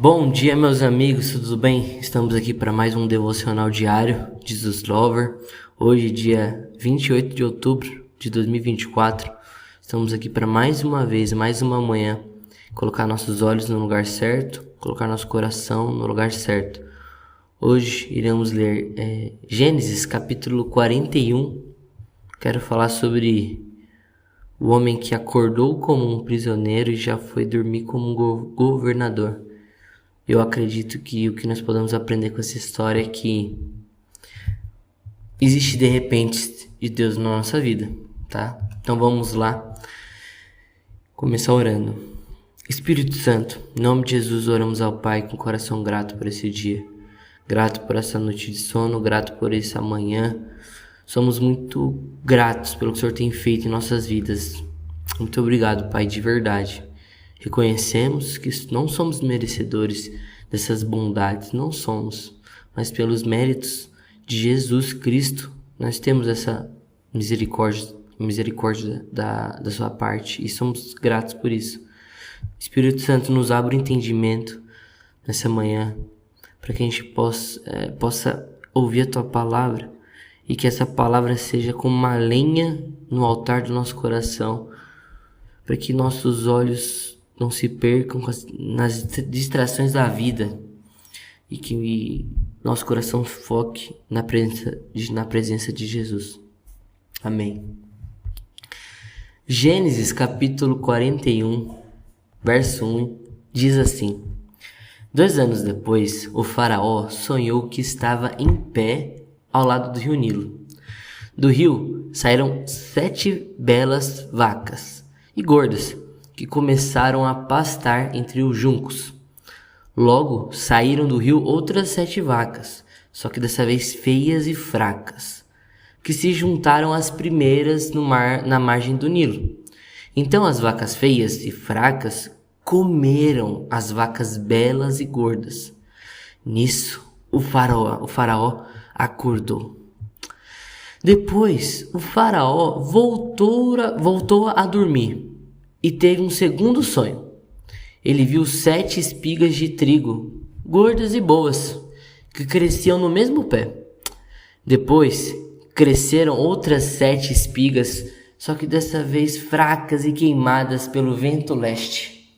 Bom dia, meus amigos, tudo bem? Estamos aqui para mais um devocional diário, Jesus Lover. Hoje, dia 28 de outubro de 2024. Estamos aqui para mais uma vez, mais uma manhã, colocar nossos olhos no lugar certo, colocar nosso coração no lugar certo. Hoje iremos ler Gênesis capítulo 41. Quero falar sobre o homem que acordou como um prisioneiro e já foi dormir como um governador. Eu acredito que o que nós podemos aprender com essa história é que existe de repente de Deus na nossa vida, tá? Então vamos lá, começar orando. Espírito Santo, em nome de Jesus, oramos ao Pai com coração grato por esse dia. Grato por essa noite de sono, grato por essa manhã. Somos muito gratos pelo que o Senhor tem feito em nossas vidas. Muito obrigado, Pai, de verdade. Reconhecemos que não somos merecedores dessas bondades, não somos, mas pelos méritos de Jesus Cristo, nós temos essa misericórdia da sua parte e somos gratos por isso. Espírito Santo, nos abre o entendimento nessa manhã, para que a gente possa ouvir a Tua Palavra e que essa Palavra seja como uma lenha no altar do nosso coração, para que nossos olhos não se percam nas distrações da vida e que nosso coração foque na presença de Jesus. Amém. Gênesis capítulo 41, verso 1, diz assim: 2 anos depois, o faraó sonhou que estava em pé ao lado do rio Nilo. Do rio saíram 7 belas vacas e gordas, que começaram a pastar entre os juncos. Logo saíram do rio outras 7 vacas, só que dessa vez feias e fracas, que se juntaram às primeiras na margem do Nilo. Então as vacas feias e fracas comeram as vacas belas e gordas. Nisso o faraó acordou. Depois o faraó voltou a dormir e teve um segundo sonho. Ele viu 7 espigas de trigo, gordas e boas, que cresciam no mesmo pé. Depois cresceram outras 7 espigas, só que dessa vez fracas e queimadas pelo vento leste.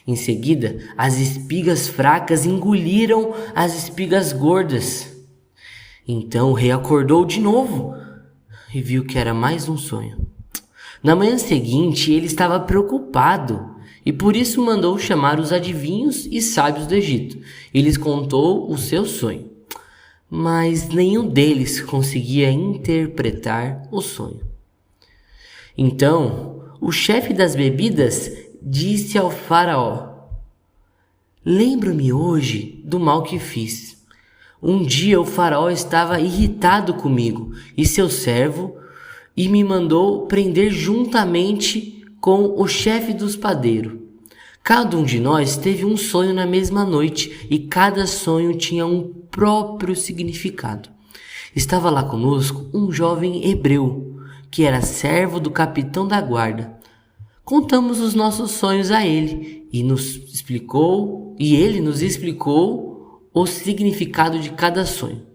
Em seguida, as espigas fracas engoliram as espigas gordas. Então o rei acordou de novo e viu que era mais um sonho. Na manhã seguinte, ele estava preocupado e por isso mandou chamar os adivinhos e sábios do Egito. E lhes contou o seu sonho, mas nenhum deles conseguia interpretar o sonho. Então, o chefe das bebidas disse ao faraó: lembro-me hoje do mal que fiz. Um dia o faraó estava irritado comigo e seu servo e me mandou prender juntamente com o chefe dos padeiros. Cada um de nós teve um sonho na mesma noite e cada sonho tinha um próprio significado. Estava lá conosco um jovem hebreu, que era servo do capitão da guarda. Contamos os nossos sonhos a ele e ele nos explicou o significado de cada sonho.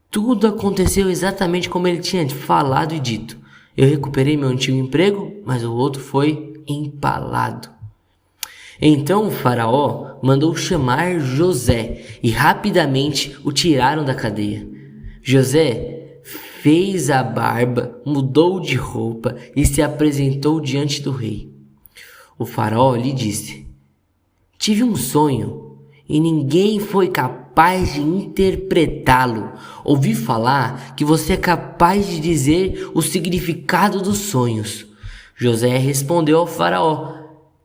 Tudo aconteceu exatamente como ele tinha falado e dito. Eu recuperei meu antigo emprego, mas o outro foi empalado. Então o faraó mandou chamar José e rapidamente o tiraram da cadeia. José fez a barba, mudou de roupa e se apresentou diante do rei. O faraó lhe disse: tive um sonho e ninguém foi capaz de interpretá-lo. Ouvi falar que você é capaz de dizer o significado dos sonhos. José respondeu ao faraó: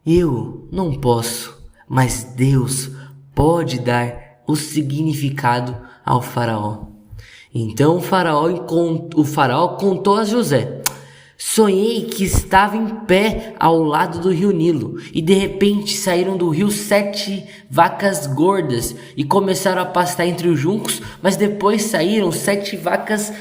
eu não posso, mas Deus pode dar o significado ao faraó. Então o faraó contou a José: sonhei que estava em pé ao lado do rio Nilo e de repente saíram do rio 7 vacas gordas e começaram a pastar entre os juncos, mas depois saíram 7 vacas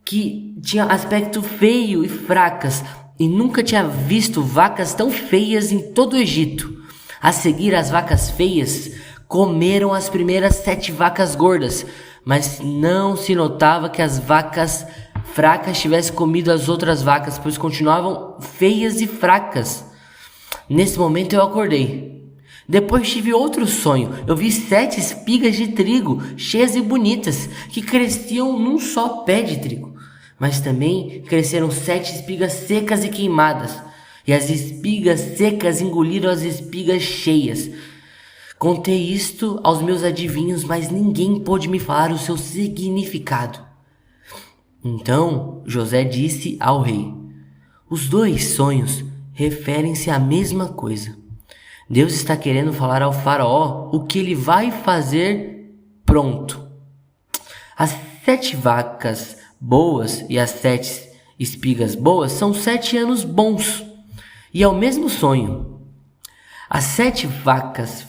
que tinham aspecto feio e fracas, e nunca tinha visto vacas tão feias em todo o Egito. A seguir, as vacas feias comeram as primeiras 7 vacas gordas, mas não se notava que as vacas fracas tivessem comido as outras vacas, pois continuavam feias e fracas. Nesse momento eu acordei. Depois tive outro sonho. Eu vi 7 espigas de trigo, cheias e bonitas, que cresciam num só pé de trigo. Mas também cresceram 7 espigas secas e queimadas, e as espigas secas engoliram as espigas cheias. Contei isto aos meus adivinhos, mas ninguém pôde me falar o seu significado. Então José disse ao rei: os 2 sonhos referem-se à mesma coisa. Deus está querendo falar ao faraó o que ele vai fazer pronto. As 7 vacas boas e as 7 espigas boas são 7 anos bons. E é o mesmo sonho. As 7 vacas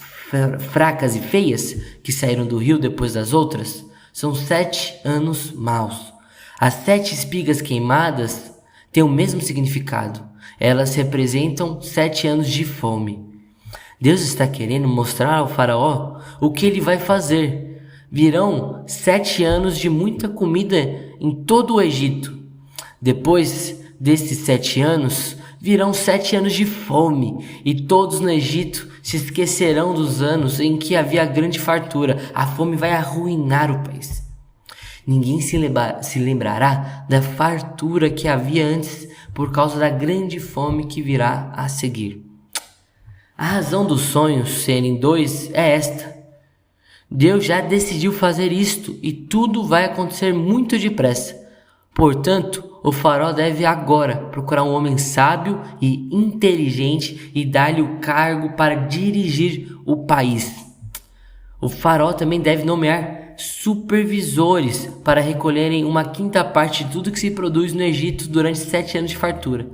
fracas e feias que saíram do rio depois das outras são 7 anos maus. As 7 espigas queimadas têm o mesmo significado. Elas representam 7 anos de fome. Deus está querendo mostrar ao faraó o que ele vai fazer. Virão 7 anos de muita comida em todo o Egito. Depois desses 7 anos, virão 7 anos de fome, e todos no Egito se esquecerão dos anos em que havia grande fartura. A fome vai arruinar o país. Ninguém se lembrará da fartura que havia antes por causa da grande fome que virá a seguir. A razão dos sonhos serem 2 é esta. Deus já decidiu fazer isto e tudo vai acontecer muito depressa. Portanto, o faraó deve agora procurar um homem sábio e inteligente e dar-lhe o cargo para dirigir o país. O faraó também deve nomear supervisores para recolherem 1/5 parte de tudo que se produz no Egito durante 7 anos de fartura.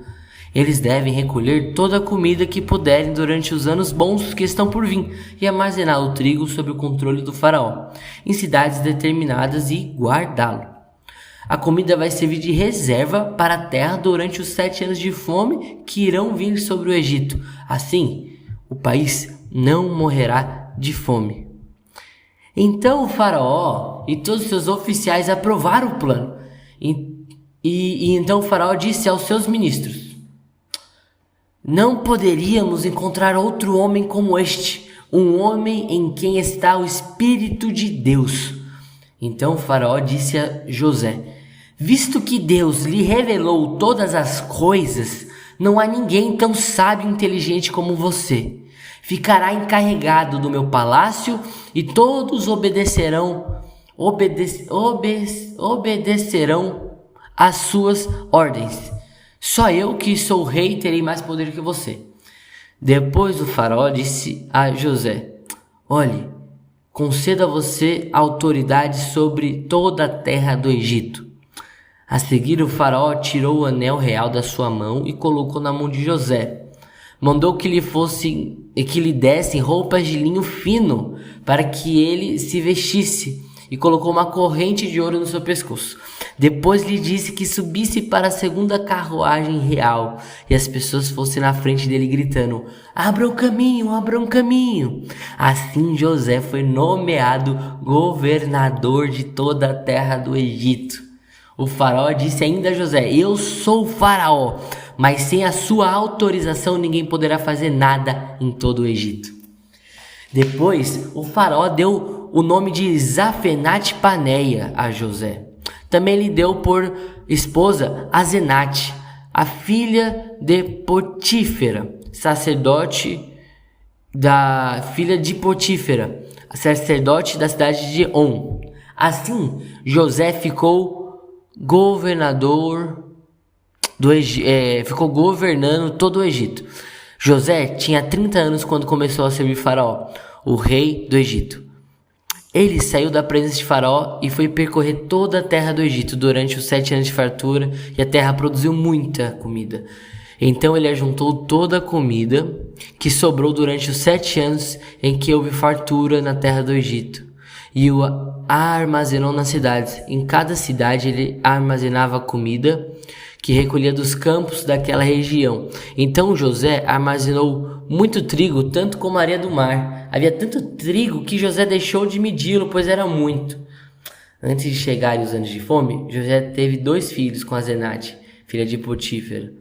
Eles devem recolher toda a comida que puderem durante os anos bons que estão por vir e armazenar o trigo sob o controle do faraó, em cidades determinadas, e guardá-lo. A comida vai servir de reserva para a terra durante os 7 anos de fome que irão vir sobre o Egito. Assim, o país não morrerá de fome. Então o faraó e todos os seus oficiais aprovaram o plano. E então o faraó disse aos seus ministros: não poderíamos encontrar outro homem como este, um homem em quem está o Espírito de Deus. Então o faraó disse a José: visto que Deus lhe revelou todas as coisas, não há ninguém tão sábio e inteligente como você. Ficará encarregado do meu palácio e todos obedecerão às suas ordens. Só eu, que sou rei, terei mais poder que você. Depois o faraó disse a José: olhe, concedo a você autoridade sobre toda a terra do Egito. A seguir o faraó tirou o anel real da sua mão e colocou na mão de José. Mandou que lhe dessem roupas de linho fino para que ele se vestisse, e colocou uma corrente de ouro no seu pescoço. Depois lhe disse que subisse para a segunda carruagem real e as pessoas fossem na frente dele gritando: abra um caminho, abra um caminho. Assim José foi nomeado governador de toda a terra do Egito. O faraó disse ainda a José: eu sou o faraó, mas sem a sua autorização ninguém poderá fazer nada em todo o Egito. Depois o faraó deu o nome de Zafenate-Paneia a José. Também lhe deu por esposa Azenate, a filha de Potífera, sacerdote da cidade de On. Assim, José ficou ficou governando todo o Egito. José tinha 30 anos quando começou a servir Faraó, o rei do Egito. Ele saiu da presença de Faraó e foi percorrer toda a terra do Egito durante os 7 anos de fartura, e a terra produziu muita comida. Então ele ajuntou toda a comida que sobrou durante os 7 anos em que houve fartura na terra do Egito, e o armazenou nas cidades. Em cada cidade ele armazenava a comida que recolhia dos campos daquela região. Então José armazenou muito trigo, tanto como a areia do mar. Havia tanto trigo que José deixou de medi-lo, pois era muito. Antes de chegarem os anos de fome, José teve 2 filhos com Asenate, filha de Potífera,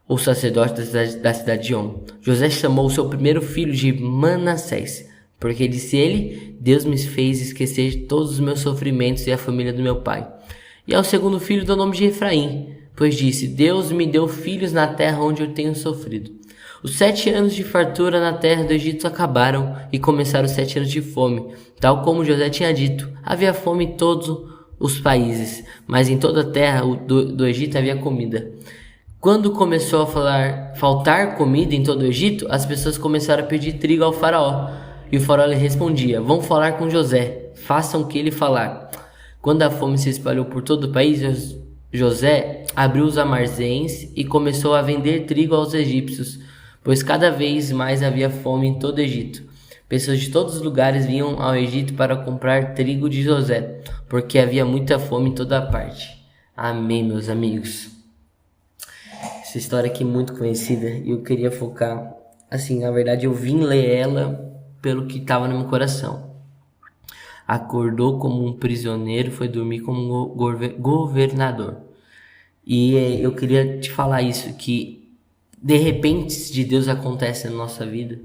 o sacerdote da cidade de On. José chamou seu primeiro filho de Manassés, porque disse ele: Deus me fez esquecer todos os meus sofrimentos e a família do meu pai. E ao segundo filho deu o nome de Efraim, pois disse: Deus me deu filhos na terra onde eu tenho sofrido. Os 7 anos de fartura na terra do Egito acabaram e começaram os 7 anos de fome. Tal como José tinha dito, havia fome em todos os países, mas em toda a terra do Egito havia comida. Quando começou a faltar comida em todo o Egito, as pessoas começaram a pedir trigo ao faraó. E o faraó lhe respondia: vão falar com José, façam o que ele falar. Quando a fome se espalhou por todo o país, José abriu os armazéns e começou a vender trigo aos egípcios, pois cada vez mais havia fome em todo o Egito. Pessoas de todos os lugares vinham ao Egito para comprar trigo de José, porque havia muita fome em toda parte. Amém, meus amigos. Essa história aqui é muito conhecida e eu queria focar, assim, na verdade eu vim ler ela pelo que estava no meu coração. Acordou como um prisioneiro, foi dormir como um governador. E eu queria te falar isso, que de repente de Deus acontece na nossa vida.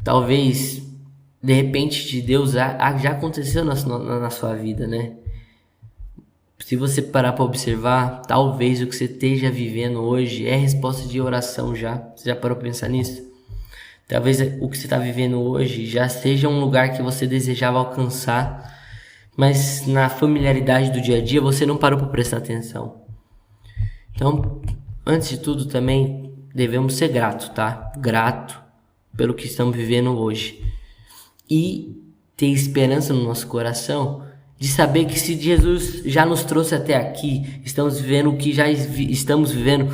Talvez de repente de Deus já aconteceu na sua vida, né? Se você parar para observar, talvez o que você esteja vivendo hoje é resposta de oração já. Você já parou para pensar nisso? Talvez o que você está vivendo hoje já seja um lugar que você desejava alcançar, mas na familiaridade do dia a dia você não parou para prestar atenção. Então, antes de tudo também devemos ser gratos, tá? Grato pelo que estamos vivendo hoje. E ter esperança no nosso coração de saber que se Jesus já nos trouxe até aqui, estamos vivendo o que já estamos vivendo,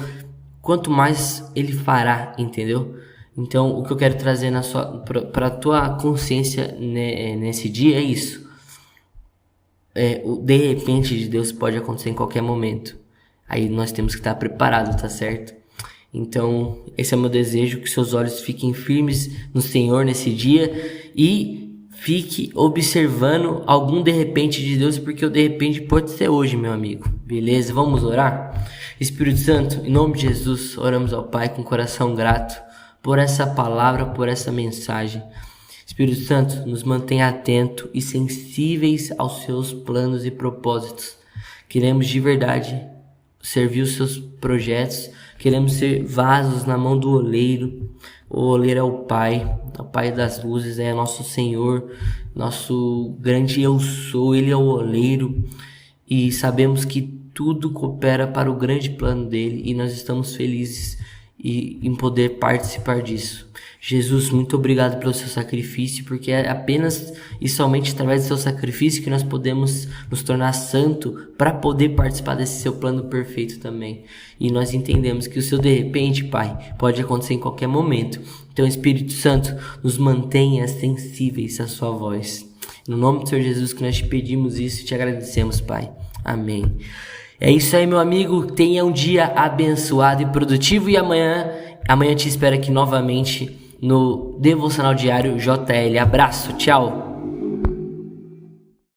quanto mais Ele fará, entendeu? Então, o que eu quero trazer para a tua consciência nesse dia é isso. O de repente de Deus pode acontecer em qualquer momento. Aí nós temos que estar preparados, tá certo? Então, esse é o meu desejo, que seus olhos fiquem firmes no Senhor nesse dia e fique observando algum de repente de Deus, porque o de repente pode ser hoje, meu amigo. Beleza? Vamos orar? Espírito Santo, em nome de Jesus, oramos ao Pai com coração grato por essa palavra, por essa mensagem. Espírito Santo, nos mantenha atento e sensíveis aos seus planos e propósitos. Queremos de verdade servir os seus projetos, queremos ser vasos na mão do oleiro. O oleiro é o Pai das luzes, é nosso Senhor, nosso grande eu sou, Ele é o oleiro, e sabemos que tudo coopera para o grande plano dele, e nós estamos felizes em poder participar disso. Jesus, muito obrigado pelo seu sacrifício, porque é apenas e somente através do seu sacrifício que nós podemos nos tornar santo para poder participar desse seu plano perfeito também. E nós entendemos que o seu de repente, Pai, pode acontecer em qualquer momento. Então, Espírito Santo, nos mantenha sensíveis à sua voz. No nome do Senhor Jesus que nós te pedimos isso e te agradecemos, Pai. Amém. É isso aí, meu amigo. Tenha um dia abençoado e produtivo, e amanhã te espero aqui novamente no Devocional Diário JL. Abraço, tchau!